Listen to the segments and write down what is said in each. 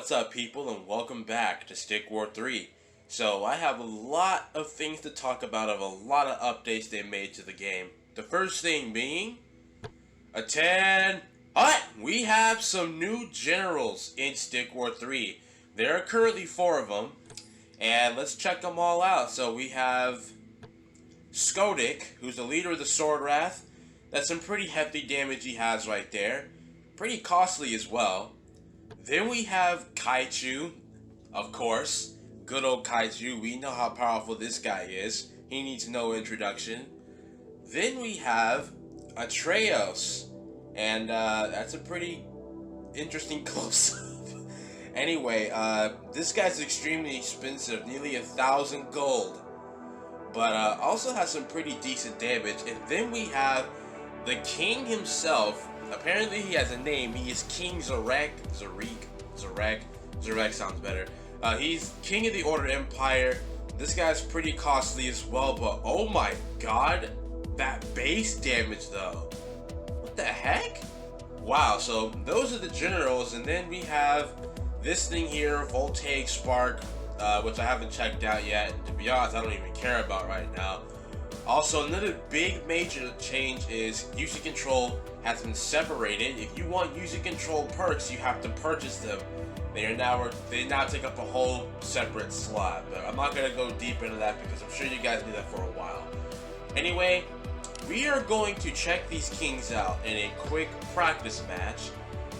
What's up, people, and welcome back to Stick War 3. So, I have a lot of things to talk about of a lot of updates they made to the game. The first thing being, we have some new generals in Stick War 3. There are currently 4 of them, and let's check them all out. So, we have Skodik, who's the leader of the Sword Wrath. That's some pretty hefty damage he has right there. Pretty costly as well. Then we have Kaichu, of course. Good old Kaichu. We know how powerful this guy is. He needs no introduction. Then we have Atreus. And that's a pretty interesting close-up. Anyway, this guy's extremely expensive. Nearly 1,000 gold. But also has some pretty decent damage. And then we have the king himself. Apparently he has a name. He is King Zarek. Zarek sounds better. He's King of the Order Empire. This guy's pretty costly as well, but oh my god, that base damage though. What the heck? Wow, so those are the generals, and then we have this thing here, Voltaic Spark, which I haven't checked out yet, and to be honest, I don't even care about right now. Also, another big major change is user control has been separated. If you want user control perks, you have to purchase them. They now take up a whole separate slot. But I'm not gonna go deep into that because I'm sure you guys knew that for a while. Anyway, we are going to check these kings out in a quick practice match,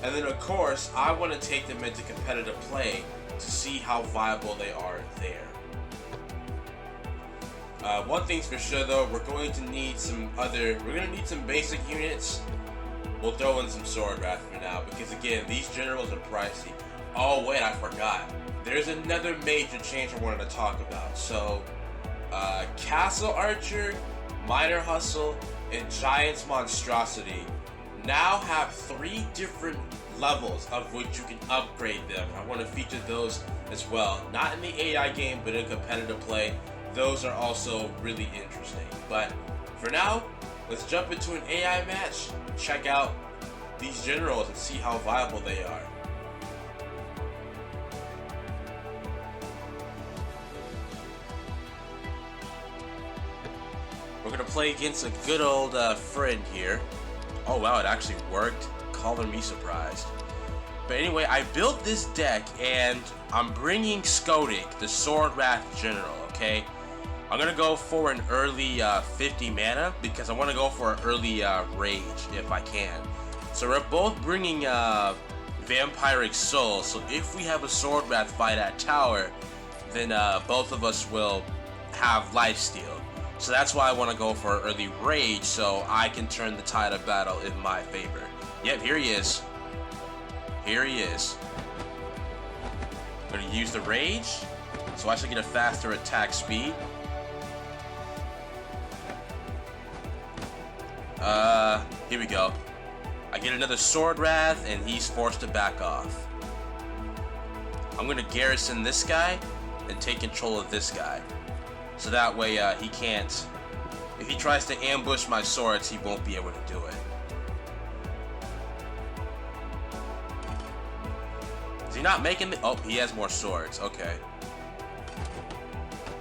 and then of course I want to take them into competitive play to see how viable they are there. One thing's for sure though, we're going to need some basic units. We'll throw in some Sword Wrath for now, because again, these generals are pricey. Oh wait, I forgot. There's another major change I wanted to talk about. So, Castle Archer, Minor Hustle, and Giant's Monstrosity now have 3 different levels of which you can upgrade them. I want to feature those as well. Not in the AI game, but in competitive play. Those are also really interesting. But for now, let's jump into an AI match, check out these generals and see how viable they are. We're gonna play against a good old friend here. Oh wow, it actually worked. Color me surprised. But anyway, I built this deck and I'm bringing Skodik, the Sword Wrath General, okay? I'm gonna go for an early 50 mana because I want to go for an early rage if I can. So we're both bringing Vampiric Soul. So if we have a Sword Wrath fight at tower, then both of us will have lifesteal. So that's why I want to go for an early rage so I can turn the tide of battle in my favor. Yep, here he is. Here he is. I'm gonna use the rage, so I should get a faster attack speed. Here we go. I get another Sword Wrath, and he's forced to back off. I'm gonna garrison this guy and take control of this guy. So that way, he can't... If he tries to ambush my swords, he won't be able to do it. Is he not making the... Oh, he has more swords. Okay.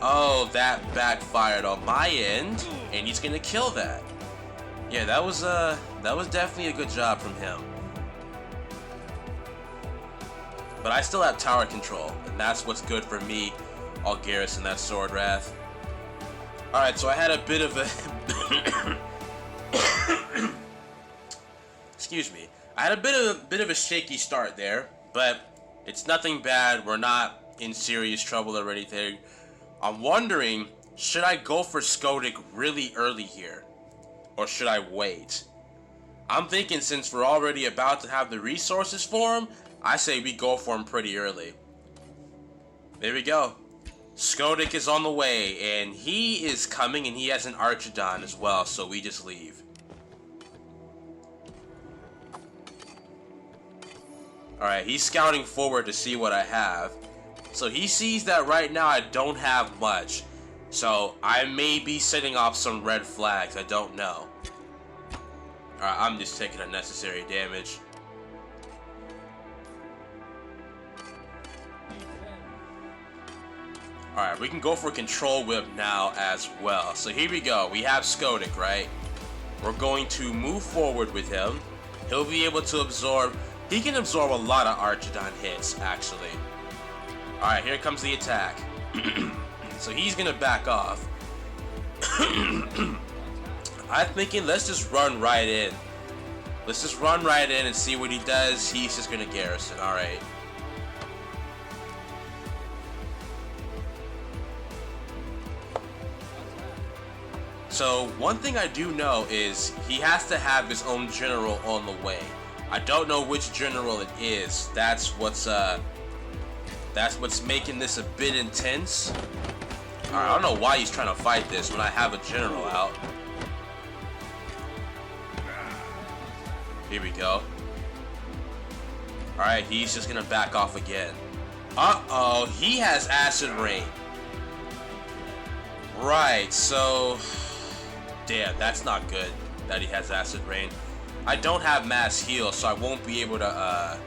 Oh, that backfired on my end, and he's gonna kill that. Yeah, that was definitely a good job from him. But I still have tower control, and that's what's good for me. I'll garrison that Sword Wrath. Alright, so I had a bit of a... Excuse me. I had a bit of a shaky start there, but it's nothing bad. We're not in serious trouble or anything. I'm wondering, should I go for Skodik really early here? Or should I wait? I'm thinking since we're already about to have the resources for him, I say we go for him pretty early. There we go. Skodik is on the way, and he is coming, and he has an Archidon as well, so we just leave. Alright, he's scouting forward to see what I have. So he sees that right now I don't have much. So I may be setting off some red flags, I don't know. Alright, I'm just taking unnecessary damage. Alright, we can go for Control Whip now as well. So here we go. We have Skodik, right? We're going to move forward with him. He'll be able to absorb... He can absorb a lot of Archidon hits, actually. Alright, here comes the attack. So he's gonna back off. I'm thinking let's just run right in. Let's just run right in and see what he does. He's just gonna garrison. Alright. So one thing I do know is he has to have his own general on the way. I don't know which general it is. That's what's making this a bit intense. Alright, I don't know why he's trying to fight this when I have a general out. Here we go. Alright, he's just gonna back off again. Uh-oh, he has Acid Rain. Right, so... Damn, that's not good that he has Acid Rain. I don't have Mass Heal, so I won't be able to,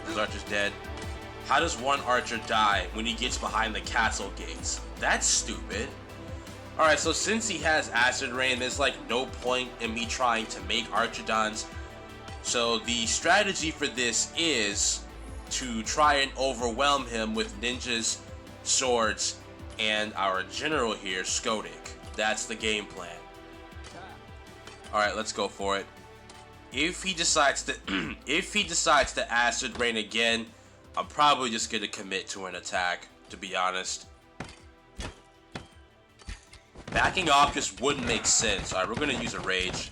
This archer's dead. How does one archer die when he gets behind the castle gates? That's stupid. Alright, so since he has Acid Rain, there's like no point in me trying to make Archidons. So the strategy for this is to try and overwhelm him with ninjas, swords, and our general here, Skodik. That's the game plan. Alright, let's go for it. If he decides to Acid Rain again, I'm probably just gonna commit to an attack, to be honest. Backing off just wouldn't make sense. Alright, we're gonna use a rage.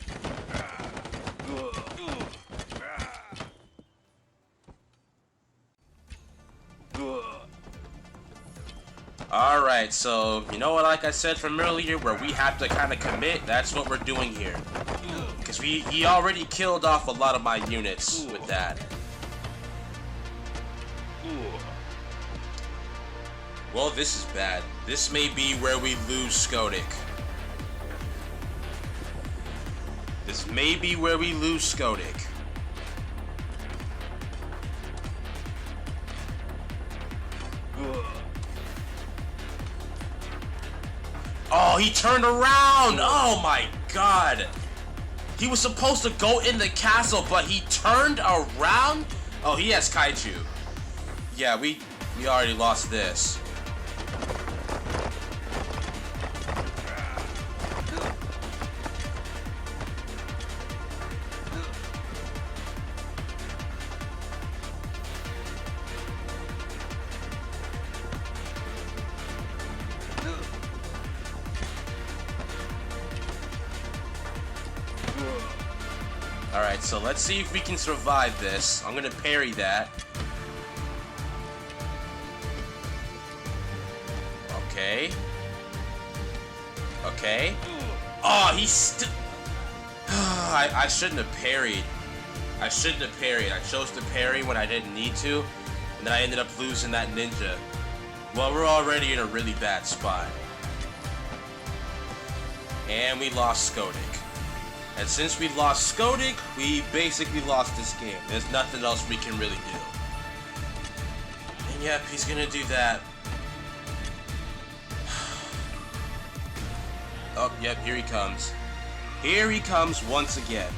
Alright, so, you know what, like I said from earlier, where we have to kind of commit, that's what we're doing here. Because he already killed off a lot of my units with that. Well, this is bad. This may be where we lose Skodik. This may be where we lose Skodik. Oh, he turned around! Oh my god! He was supposed to go in the castle, but he turned around? Oh, he has Kaiju. Yeah, we already lost this. Alright, so let's see if we can survive this. I'm gonna parry that. Okay. Okay. Oh, he's still... I shouldn't have parried. I shouldn't have parried. I chose to parry when I didn't need to. And then I ended up losing that ninja. Well, we're already in a really bad spot. And we lost Skodik. And since we lost Skodik, we basically lost this game. There's nothing else we can really do. And yep, he's gonna do that. Oh, yep, here he comes. Here he comes once again.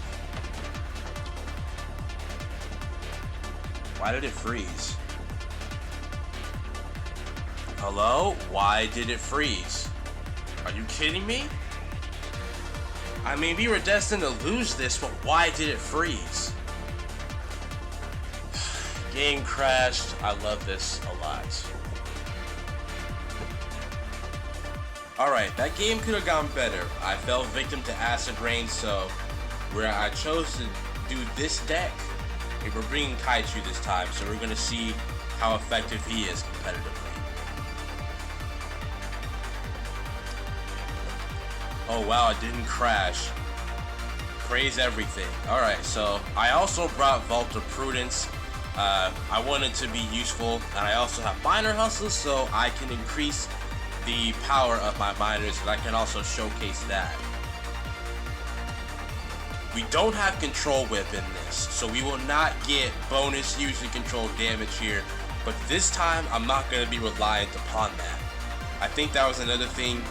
Why did it freeze? Hello? Why did it freeze? Are you kidding me? I mean, we were destined to lose this, but why did it freeze? Game crashed. I love this a lot. Alright, that game could have gone better. I fell victim to Acid Rain, so where I chose to do this deck, we're bringing Kaiju this time, so we're going to see how effective he is competitively. Oh wow, it didn't crash. Praise everything. Alright, so I also brought Vault of Prudence. I wanted to be useful, and I also have Miner Hustle, so I can increase the power of my miners, and I can also showcase that. We don't have Control Whip in this, so we will not get bonus usually controlled damage here But this time, I'm not going to be reliant upon that. I think that was another thing.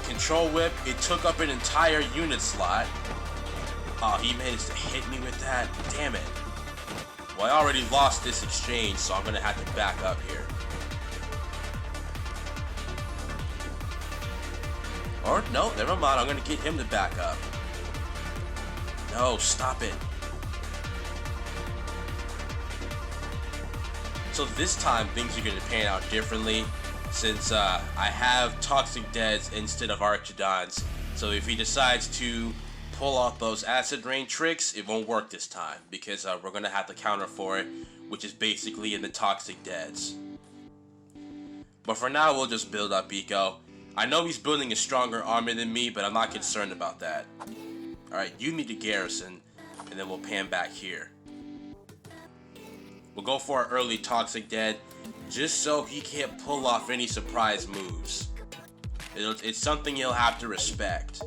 Control Whip, it took up an entire unit slot. Oh, he managed to hit me with that. Damn it. Well, I already lost this exchange, so I'm going to have to back up here. Or, no, never mind. I'm going to get him to back up. No, stop it. So this time, things are going to pan out differently, since I have Toxic Deads instead of Archidons. So if he decides to pull off those Acid Rain tricks, it won't work this time, because we're going to have to counter for it, which is basically in the Toxic Deads. But for now, we'll just build up Eco. I know he's building a stronger army than me, but I'm not concerned about that. Alright, you need a garrison, and then we'll pan back here. We'll go for our early Toxic Dead, just so he can't pull off any surprise moves. It's something he'll have to respect.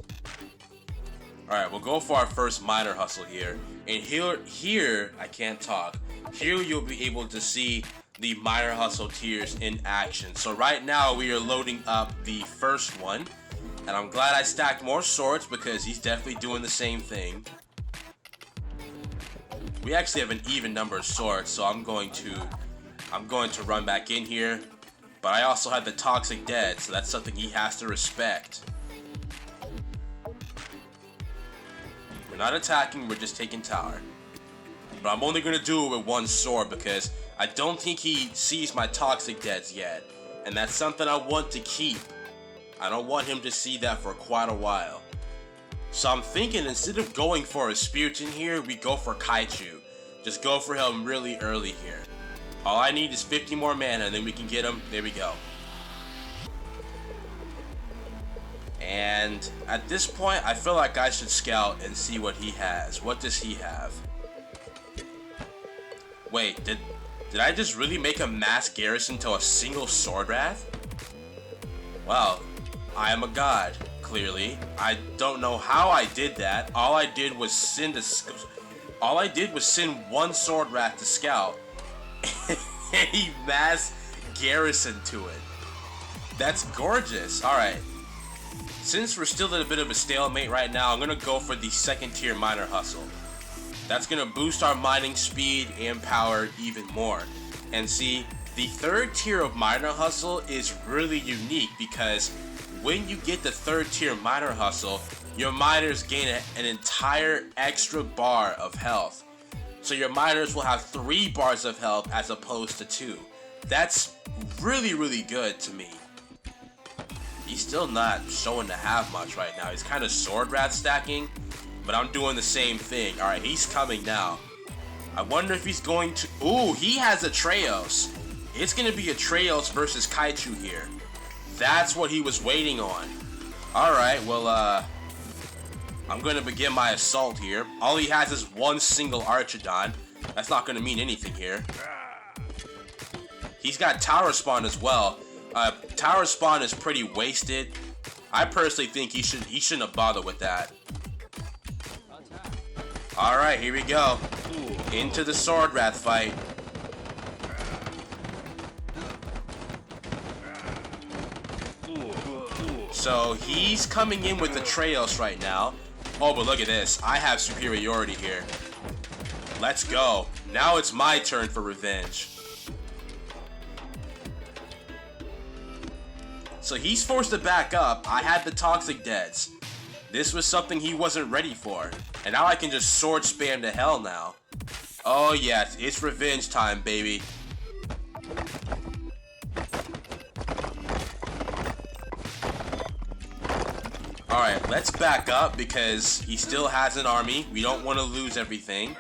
Alright, we'll go for our first Minor Hustle here. And here, I can't talk. Here you'll be able to see the Minor Hustle tiers in action. So right now we are loading up the first one. And I'm glad I stacked more swords because he's definitely doing the same thing. We actually have an even number of swords, so I'm going to run back in here. But I also have the Toxic Dead, so that's something he has to respect. We're not attacking, we're just taking tower. But I'm only going to do it with one sword because I don't think he sees my Toxic Deads yet. And that's something I want to keep. I don't want him to see that for quite a while. So I'm thinking instead of going for a Sputin here, we go for Kaichu. Just go for him really early here. All I need is 50 more mana and then we can get him. There we go. And at this point, I feel like I should scout and see what he has. What does he have? Wait, did I just really make a mass garrison to a single Sword Wrath? Wow, I am a god, clearly. I don't know how I did that. All I did was send one Sword Wrath to scout. And he mass garrison to it. That's gorgeous. Alright. Since we're still at a bit of a stalemate right now, I'm gonna go for the second tier Minor Hustle. That's gonna boost our mining speed and power even more. And see, the third tier of Minor Hustle is really unique because when you get the third tier Minor Hustle, your miners gain an entire extra bar of health. So your miners will have 3 bars of health as opposed to 2. That's really, really good to me. He's still not showing to have much right now. He's kind of Sword Wrath stacking, but I'm doing the same thing. Alright, he's coming now. I wonder if he's going to... Ooh, he has Atreus. It's going to be Atreus versus Kaichu here. That's what he was waiting on. Alright, well, I'm going to begin my assault here. All he has is one single Archidon. That's not going to mean anything here. He's got Tower Spawn as well. Tower Spawn is pretty wasted. I personally think he shouldn't have bothered with that. Alright, here we go. Into the Sword Wrath fight. So he's coming in with Atreus right now. Oh, but look at this. I have superiority here. Let's go. Now it's my turn for revenge. So he's forced to back up. I had the Toxic Deads. This was something he wasn't ready for. And now I can just sword spam to hell now. Oh yes, it's revenge time, baby. Alright, let's back up because he still has an army. We don't want to lose everything.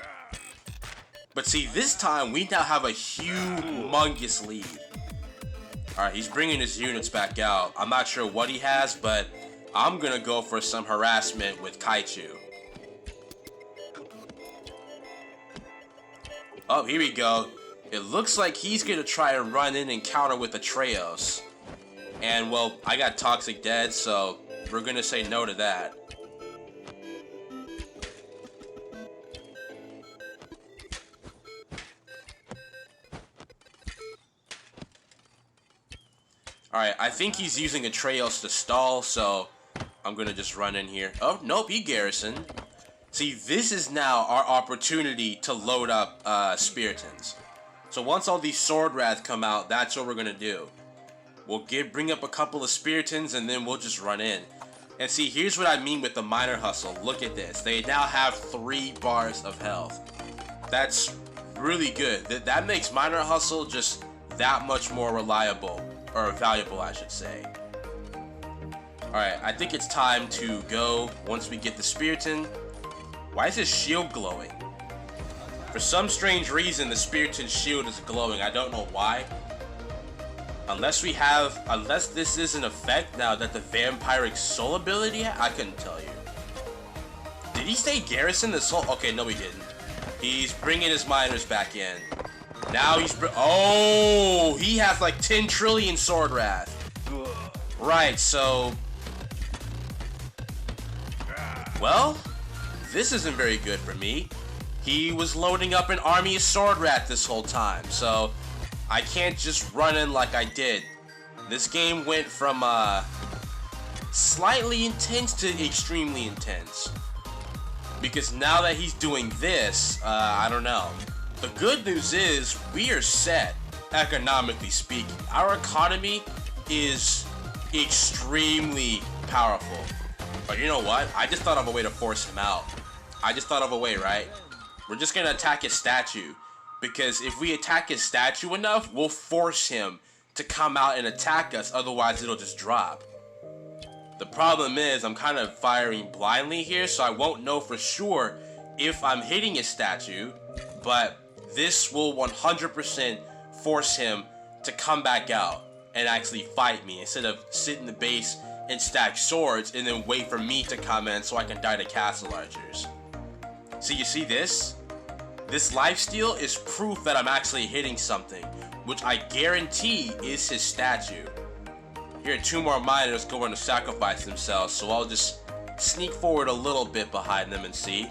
But see, this time we now have a humongous lead. Alright, he's bringing his units back out. I'm not sure what he has, but I'm gonna go for some harassment with Kaichu. Oh, here we go. It looks like he's gonna try and run in and counter with Atreus. And, well, I got Toxic Dead, so we're gonna say no to that. Alright, I think he's using Atreus to stall, so I'm gonna just run in here. Oh, nope, he garrisoned. See, this is now our opportunity to load up Spiritans. So once all these Sword Wrath come out, that's what we're gonna do. We'll bring up a couple of Spiritans and then we'll just run in. And see, here's what I mean with the Minor Hustle. Look at this. They now have 3 bars of health. That's really good. That makes Minor Hustle just that much more reliable. Or valuable, I should say. Alright, I think it's time to go once we get the Spiriton. Why is his shield glowing? For some strange reason, the Spiriton's shield is glowing. I don't know why. Unless this is an effect now that the Vampiric Soul ability, I couldn't tell you. Did he stay garrison this whole? Okay, no he didn't. He's bringing his miners back in. Now oh, he has like 10 trillion Sword Wrath. Right, so... Well, this isn't very good for me. He was loading up an army of Sword Wrath this whole time, so I can't just run in like I did. This game went from slightly intense to extremely intense. Because now that he's doing this, I don't know. The good news is, we are set, economically speaking. Our economy is extremely powerful. But you know what? I just thought of a way to force him out. I just thought of a way, right? We're just gonna attack his statue. Because if we attack his statue enough, we'll force him to come out and attack us, otherwise it'll just drop. The problem is, I'm kind of firing blindly here, so I won't know for sure if I'm hitting his statue, but this will 100% force him to come back out and actually fight me instead of sit in the base and stack swords and then wait for me to come in so I can die to castle archers. See, you see this? This lifesteal is proof that I'm actually hitting something, which I guarantee is his statue. Here are 2 more miners going to sacrifice themselves, so I'll just sneak forward a little bit behind them and see.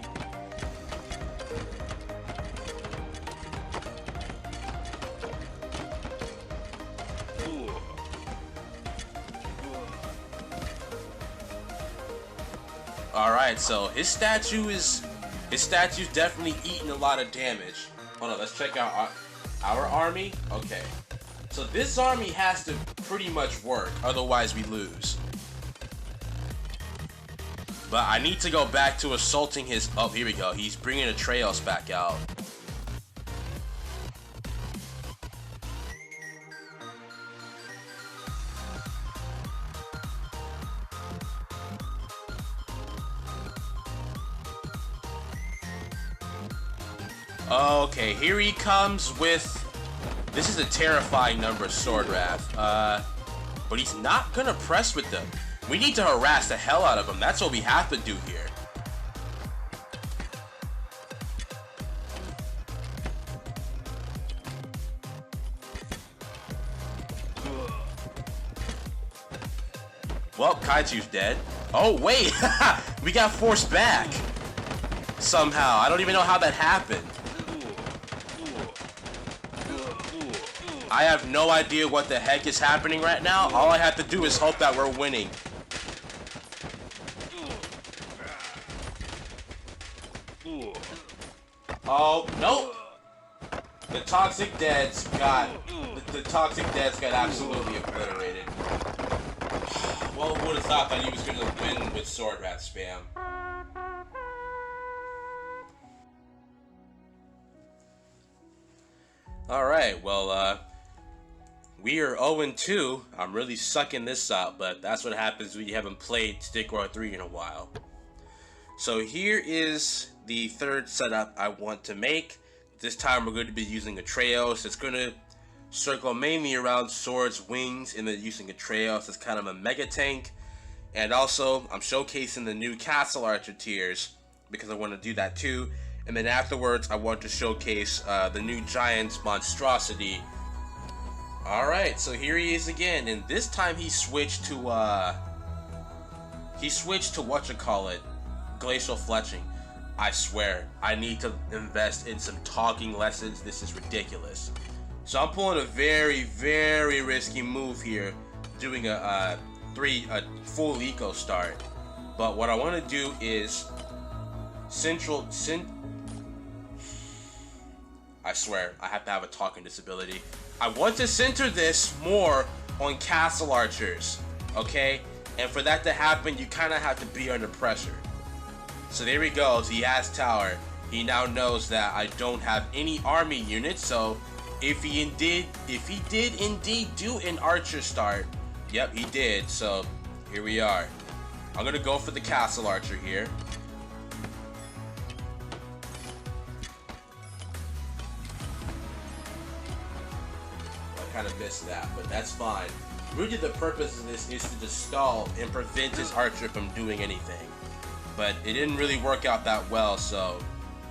Alright, so his statue's definitely eating a lot of damage. Hold on, let's check out our army. Okay. So this army has to pretty much work, otherwise we lose. But I need to go back to assaulting his... Oh, here we go. He's bringing Atreus back out. Okay, here he comes with... This is a terrifying number of Sword Wrath. But he's not gonna press with them. We need to harass the hell out of him. That's what we have to do here. Well, Kaitu's dead. Oh, wait! We got forced back! Somehow. I don't even know how that happened. I have no idea what the heck is happening right now. All I have to do is hope that we're winning. Oh, nope. The Toxic Deads got absolutely obliterated. Well, who would have thought that he was going to win with Sword Wrath spam? Alright, well, we are 0-2. I'm really sucking this up, but that's what happens when you haven't played Stick War 3 in a while. So here is the third setup I want to make. This time we're going to be using Atreus. It's going to circle mainly around swords, wings, and then using Atreus as kind of a mega tank. And also, I'm showcasing the new Castle Archer tiers because I want to do that too. And then afterwards, I want to showcase the new Giant's Monstrosity. Alright, so here he is again, and this time he switched to whatchamacallit, Glacial Fletching. I swear, I need to invest in some talking lessons. This is ridiculous. So I'm pulling a very, very risky move here doing a full eco start. But what I want to do is I swear, I have to have a talking disability. I want to center this more on castle archers, okay? And for that to happen, you kind of have to be under pressure. So there he goes, he has tower. He now knows that I don't have any army units, so if he did indeed do an archer start, yep, he did, so here we are. I'm gonna go for the castle archer here. Kind of missed that, but that's fine. Really, the purpose of this is to just stall and prevent his archer from doing anything. But it didn't really work out that well, so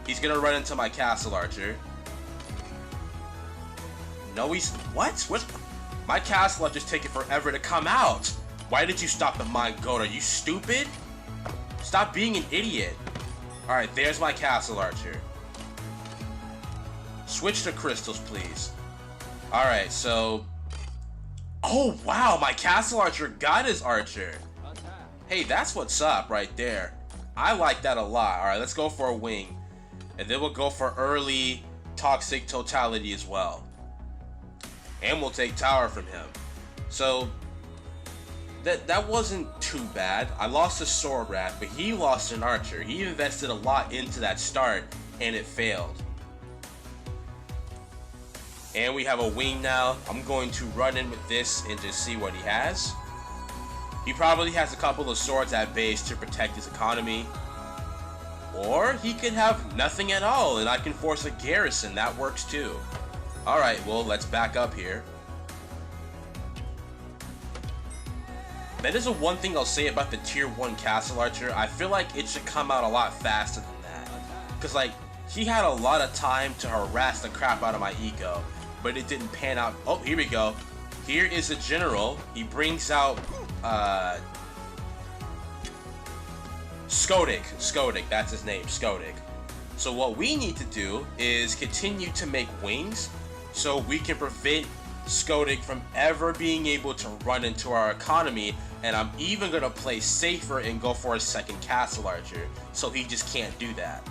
he's gonna run into my castle archer. No, what? My castle archer's taking forever to come out. Why did you stop the mine goat? Are you stupid? Stop being an idiot. All right, there's my castle archer. Switch to crystals, please. Alright, so... Oh, wow, my castle archer got his archer. Hey, that's what's up right there. I like that a lot. Alright, let's go for a wing. And then we'll go for early toxic totality as well. And we'll take tower from him. So, that wasn't too bad. I lost a sword rat, but he lost an archer. He invested a lot into that start, and it failed. And we have a wing now. I'm going to run in with this and just see what he has. He probably has a couple of swords at base to protect his economy. Or he could have nothing at all and I can force a garrison. That works too. Alright, well, let's back up here. That is the one thing I'll say about the tier 1 castle archer. I feel like it should come out a lot faster than that. Because, like, he had a lot of time to harass the crap out of my eco. But it didn't pan out. Oh, here we go. Here is a general. He brings out Skodik, that's his name, Skodik. So what we need to do is continue to make wings so we can prevent Skodik from ever being able to run into our economy, and I'm even gonna play safer and go for a second castle archer so he just can't do that.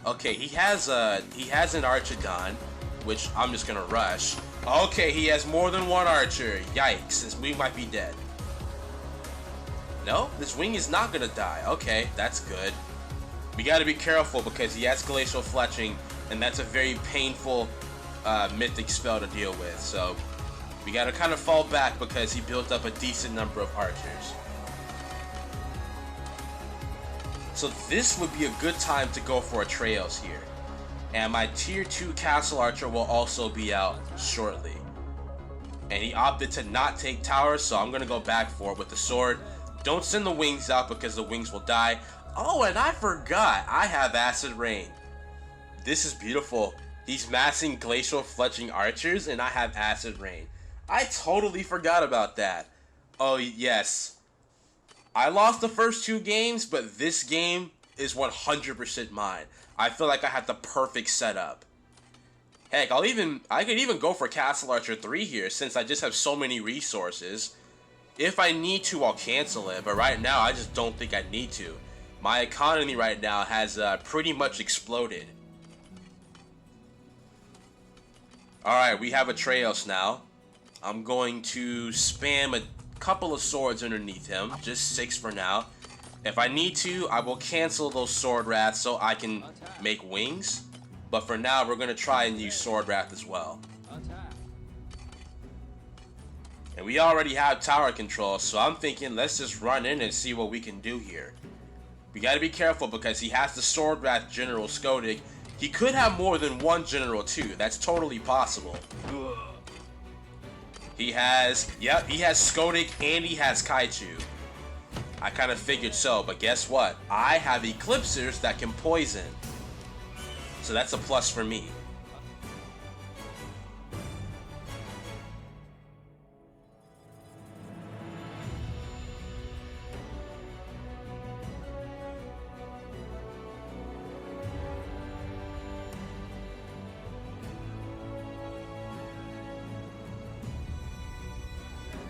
Okay, he has an Archidon, which I'm just gonna rush. Okay, he has more than one archer. Yikes, this wing might be dead. No, this wing is not gonna die. Okay, that's good. We gotta be careful because he has Glacial Fletching, and that's a very painful mythic spell to deal with. So we gotta kind of fall back because he built up a decent number of archers. So this would be a good time to go for Atreus here. And my tier 2 castle archer will also be out shortly. And he opted to not take towers, so I'm gonna go back for it with the sword. Don't send the wings out because the wings will die. Oh, and I forgot, I have Acid Rain. This is beautiful. He's massing Glacial Fletching archers and I have Acid Rain. I totally forgot about that. Oh yes. I lost the first 2 games, but this game is 100% mine. I feel like I had the perfect setup. Heck, I could even go for Castle Archer 3 here since I just have so many resources. If I need to, I'll cancel it, but right now I just don't think I need to. My economy right now has pretty much exploded. Alright, we have Atreus now. I'm going to spam a couple of swords underneath him, just 6 for now. If I need to, I will cancel those sword wraths so I can make wings, but for now we're going to try and use sword wrath as well. And we already have tower control, so I'm thinking let's just run in and see what we can do here. We got to be careful because he has the sword wrath general Skodik. He could have more than one general too, that's totally possible. He has Skodik and he has Kaichu. I kind of figured so, but guess what? I have Eclipsers that can poison. So that's a plus for me.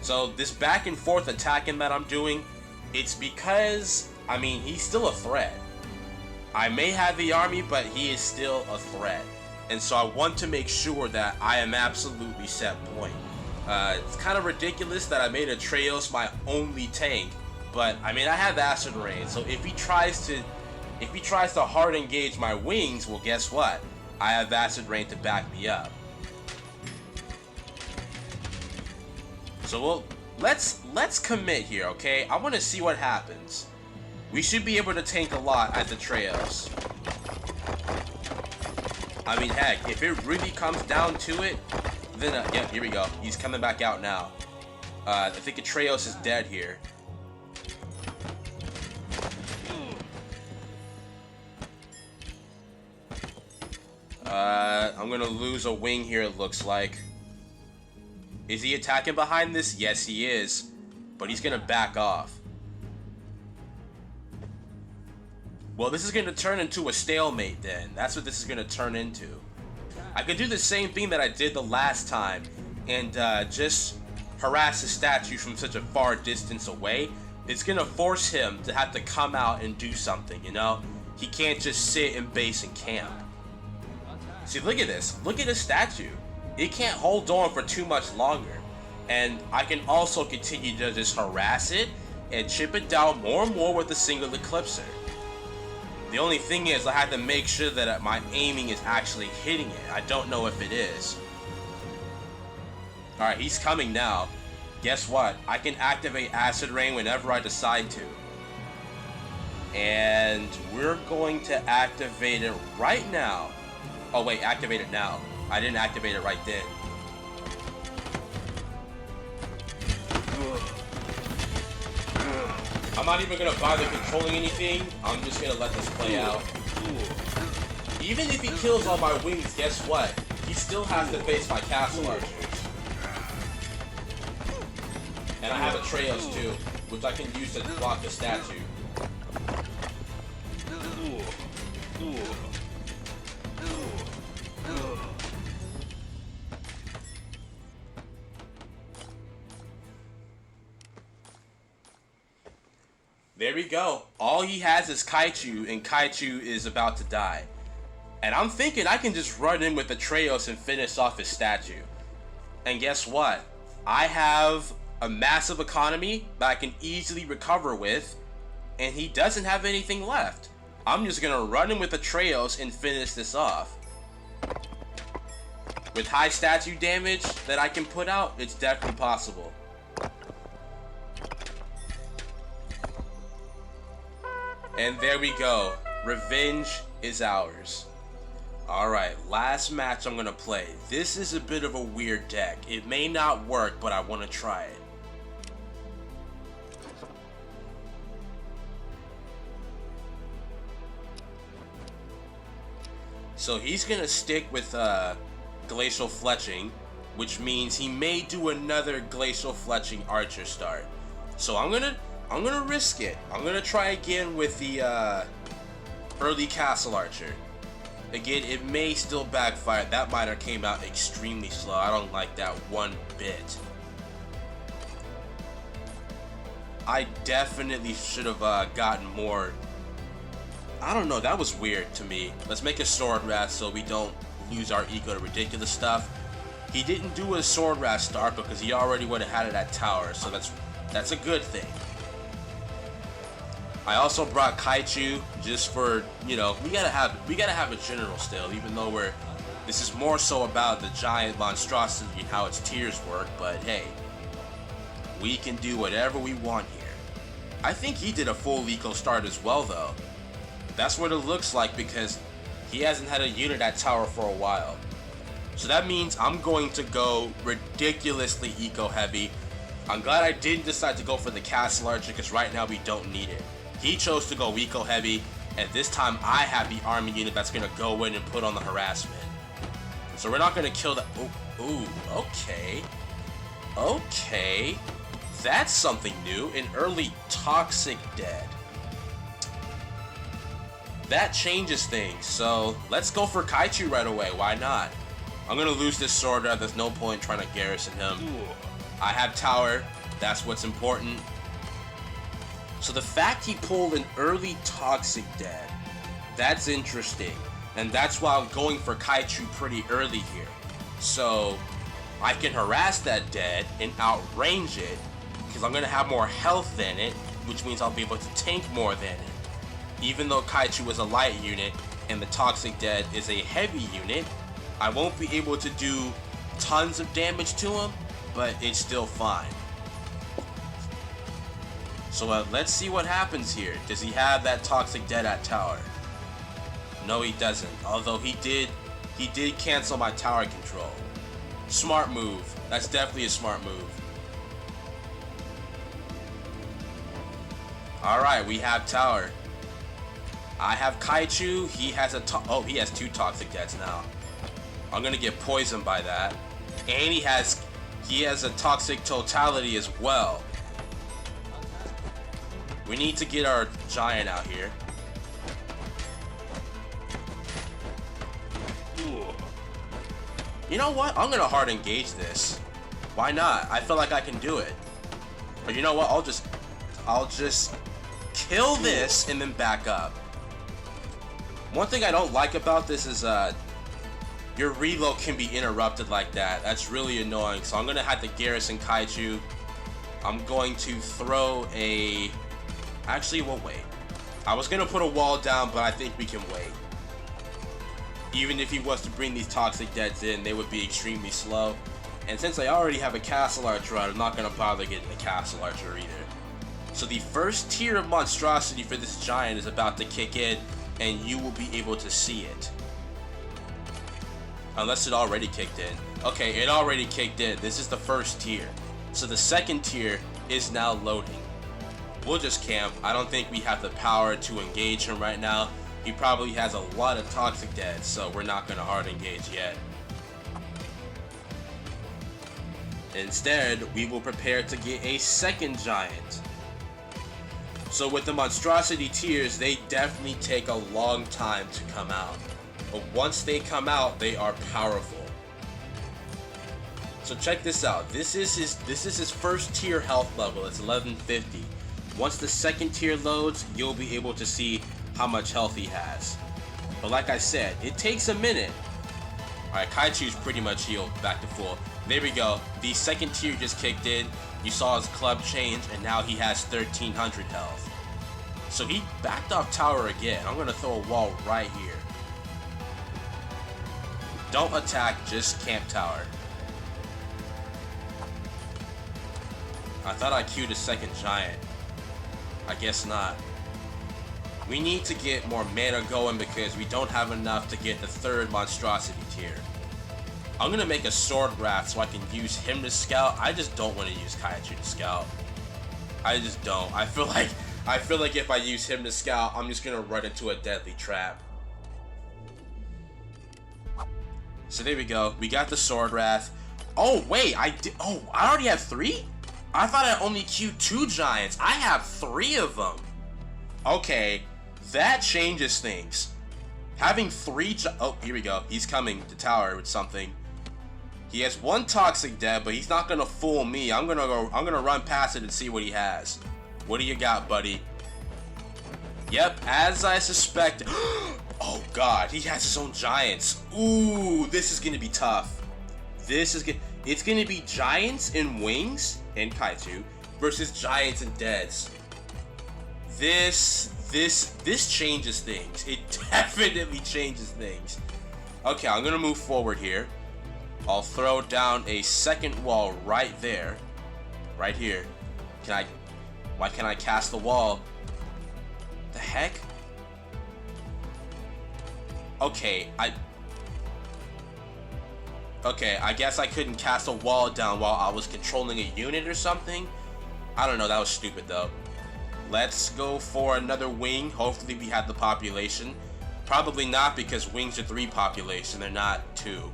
So this back and forth attacking that I'm doing, it's because, I mean, he's still a threat. I may have the army, but he is still a threat. And so I want to make sure that I am absolutely set point. It's kind of ridiculous that I made Atreus my only tank, but I mean, I have Acid Rain, so if he tries to hard engage my wings, well, guess what? I have Acid Rain to back me up. So let's commit here, okay? I want to see what happens. We should be able to tank a lot at the Atreus. I mean, heck, if it really comes down to it, then yeah, here we go. He's coming back out now. I think Atreus is dead here. I'm gonna lose a wing here, it looks like. Is he attacking behind this? Yes, he is. But he's gonna back off. Well, this is gonna turn into a stalemate then. That's what this is gonna turn into. I could do the same thing that I did the last time and just harass the statue from such a far distance away. It's gonna force him to have to come out and do something, you know? He can't just sit in base and camp. See, look at this. Look at the statue. It can't hold on for too much longer. And I can also continue to just harass it and chip it down more and more with a single Eclipser. The only thing is I have to make sure that my aiming is actually hitting it. I don't know if it is. Alright, he's coming now. Guess what? I can activate Acid Rain whenever I decide to. And we're going to activate it right now. Oh wait, activate it now. I didn't activate it right then. I'm not even gonna bother controlling anything. I'm just gonna let this play out. Even if he kills all my wings, guess what? He still has to face my castle archers. And I have Atreus too, which I can use to block the statue. There we go. All he has is Kaichu, and Kaichu is about to die. And I'm thinking I can just run in with Atreus and finish off his statue. And guess what? I have a massive economy that I can easily recover with, and he doesn't have anything left. I'm just gonna run in with Atreus and finish this off. With high statue damage that I can put out, it's definitely possible. And there we go. Revenge is ours. Alright, last match I'm gonna play. This is a bit of a weird deck. It may not work, but I want to try it. So he's gonna stick with Glacial Fletching, which means he may do another Glacial Fletching Archer start. So I'm gonna risk it. I'm gonna try again with the early Castle Archer. Again, it may still backfire. That miner came out extremely slow. I don't like that one bit. I definitely should have gotten more. I don't know, that was weird to me. Let's make a Sword Wrath so we don't lose our ego to ridiculous stuff. He didn't do a Sword Wrath start because he already would have had it at tower, so that's a good thing. I also brought Kaichu just for, you know, we gotta have a general still, even though this is more so about the giant monstrosity and how its tiers work, but hey, we can do whatever we want here. I think he did a full eco start as well though. That's what it looks like because he hasn't had a unit at tower for a while. So that means I'm going to go ridiculously eco heavy. I'm glad I didn't decide to go for the Castle Archer because right now we don't need it. He chose to go eco heavy, and this time I have the army unit that's going to go in and put on the harassment. So we're not going to kill the... Ooh, okay. Okay. That's something new. An early Toxic Dead. That changes things, so let's go for Kaichu right away. Why not? I'm going to lose this sword. There's no point trying to garrison him. I have tower. That's what's important. So the fact he pulled an early Toxic Dead, that's interesting. And that's why I'm going for Kaichu pretty early here. So I can harass that dead and outrange it, because I'm going to have more health than it, which means I'll be able to tank more than it. Even though Kaichu is a light unit and the Toxic Dead is a heavy unit, I won't be able to do tons of damage to him, but it's still fine. So let's see what happens here. Does he have that Toxic Dead at tower? No, he doesn't. Although he did cancel my tower control. Smart move. That's definitely a smart move. Alright, we have tower. I have Kaichu. He has he has 2 Toxic Deads now. I'm gonna get poisoned by that. And he has a Toxic Totality as well. We need to get our giant out here. Ooh. You know what? I'm gonna hard engage this. Why not? I feel like I can do it. But you know what? I'll just kill this and then back up. One thing I don't like about this is your reload can be interrupted like that. That's really annoying. So I'm gonna have to garrison Kaichu. I'm going to throw a... Actually, we'll wait. I was gonna put a wall down, but I think we can wait. Even if he was to bring these Toxic Deads in, they would be extremely slow. And since I already have a Castle Archer, I'm not gonna bother getting a Castle Archer either. So the first tier of monstrosity for this giant is about to kick in, and you will be able to see it. Unless it already kicked in. Okay, it already kicked in. This is the first tier. So the second tier is now loading. We'll just camp. I don't think we have the power to engage him right now. He probably has a lot of Toxic Deads, so we're not going to hard engage yet. Instead, we will prepare to get a second giant. So with the monstrosity tiers, they definitely take a long time to come out. But once they come out, they are powerful. So check this out. This is his first tier health level. It's 1150. Once the second tier loads, you'll be able to see how much health he has. But like I said, it takes a minute. Alright, Kaichu's pretty much healed back to full. There we go. The second tier just kicked in. You saw his club change, and now he has 1300 health. So he backed off tower again. I'm going to throw a wall right here. Don't attack, just camp tower. I thought I queued a second giant. I guess not. We need to get more mana going because we don't have enough to get the third monstrosity tier. I'm gonna make a sword wrath so I can use him to scout. I just don't want to use Kaichu to scout. I just don't. I feel like if I use him to scout, I'm just gonna run into a deadly trap. So there we go. We got the sword wrath. Oh wait, I already have 3? I thought I only queued 2 giants. I have 3 of them. Okay, that changes things. Having 3 oh, here we go. He's coming to tower with something. He has 1 Toxic Dead, but he's not gonna fool me. I'm gonna run past it and see what he has. What do you got, buddy? Yep, as I suspected. Oh god, he has his own giants. Ooh, this is gonna be tough. It's gonna be giants and wings and Kaichu versus giants and deads. This changes things. It definitely changes things. Okay, I'm gonna move forward here. I'll throw down a second wall right there. Right here. Why can't I cast the wall? The heck? Okay, I guess I couldn't cast a wall down while I was controlling a unit or something. I don't know, that was stupid though. Let's go for another wing. Hopefully we have the population. Probably not because wings are 3 population, they're not 2.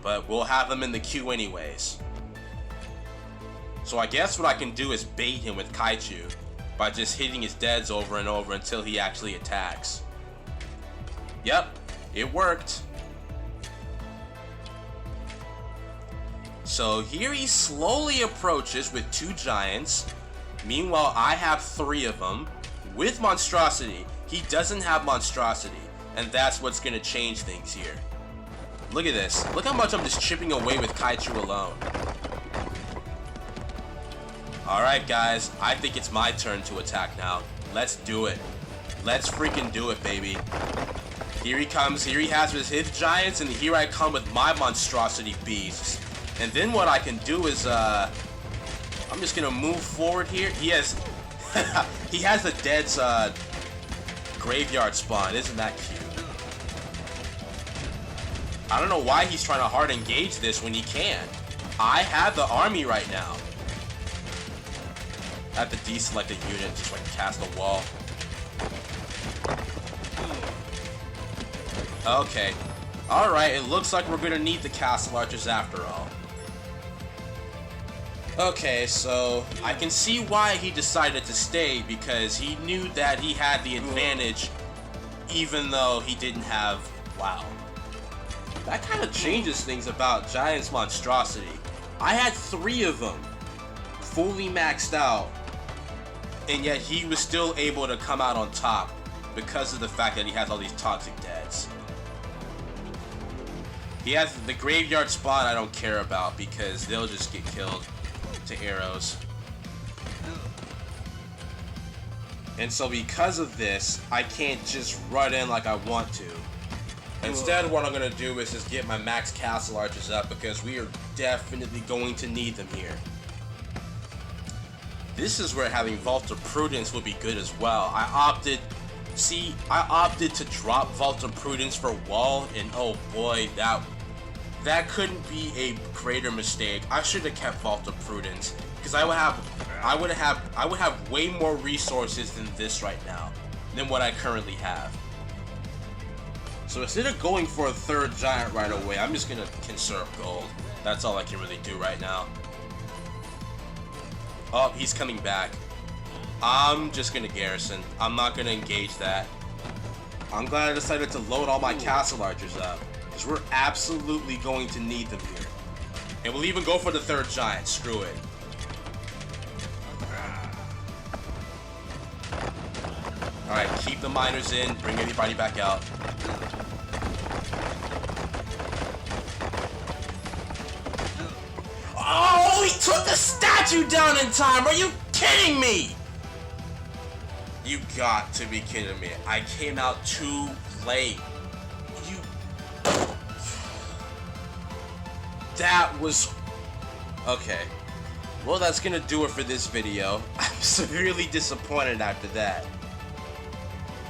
But we'll have them in the queue anyways. So I guess what I can do is bait him with Kaichu by just hitting his deads over and over until he actually attacks. Yep, it worked. So here he slowly approaches with 2 giants. Meanwhile, I have 3 of them with monstrosity. He doesn't have monstrosity, and that's what's gonna change things here. Look at this. Look how much I'm just chipping away with Kaichu alone. Alright guys, I think it's my turn to attack now. Let's do it. Let's freaking do it, baby. Here he comes, here he has his giants, and here I come with my monstrosity beasts. And then what I can do is, I'm just gonna move forward here. He has, he has the Dead's, graveyard spawn. Isn't that cute? I don't know why he's trying to hard engage this when he can. I have the army right now. I have to deselect a unit just so I can cast a wall. Okay. Alright, it looks like we're gonna need the castle archers after all. Okay, so I can see why he decided to stay, because he knew that he had the advantage even though he didn't have WoW. That kind of changes things about Giant's monstrosity. I had 3 of them fully maxed out, and yet he was still able to come out on top because of the fact that he has all these toxic deads. He has the graveyard spawn. I don't care about because they'll just get killed to arrows. And so because of this, I can't just run in like I want to. Instead, what I'm going to do is just get my max castle archers up because we are definitely going to need them here. This is where having Vault of Prudence would be good as well. I opted to drop Vault of Prudence for Wall, and oh boy, that couldn't be a greater mistake. I should have kept Vault of Prudence because I would have way more resources than this right now than what I currently have. So instead of going for a 3rd giant right away, I'm just gonna conserve gold. That's all I can really do right now. Oh, he's coming back. I'm just gonna garrison. I'm not gonna engage that. I'm glad I decided to load all my castle archers up, because we're absolutely going to need them here. And we'll even go for the 3rd giant. Screw it. Alright, keep the miners in. Bring everybody back out. Oh, he took the statue down in time! Are you kidding me? You got to be kidding me. I came out too late. That was... Okay. Well, that's gonna do it for this video. I'm severely disappointed after that.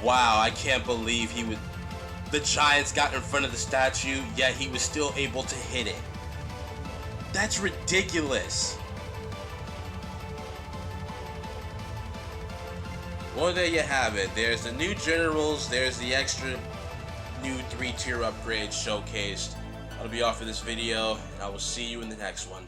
Wow, I can't believe the Giants got in front of the statue, yet he was still able to hit it. That's ridiculous. Well, there you have it. There's the new generals, there's the extra new 3-tier upgrades showcased. That'll be all for this video, and I will see you in the next one.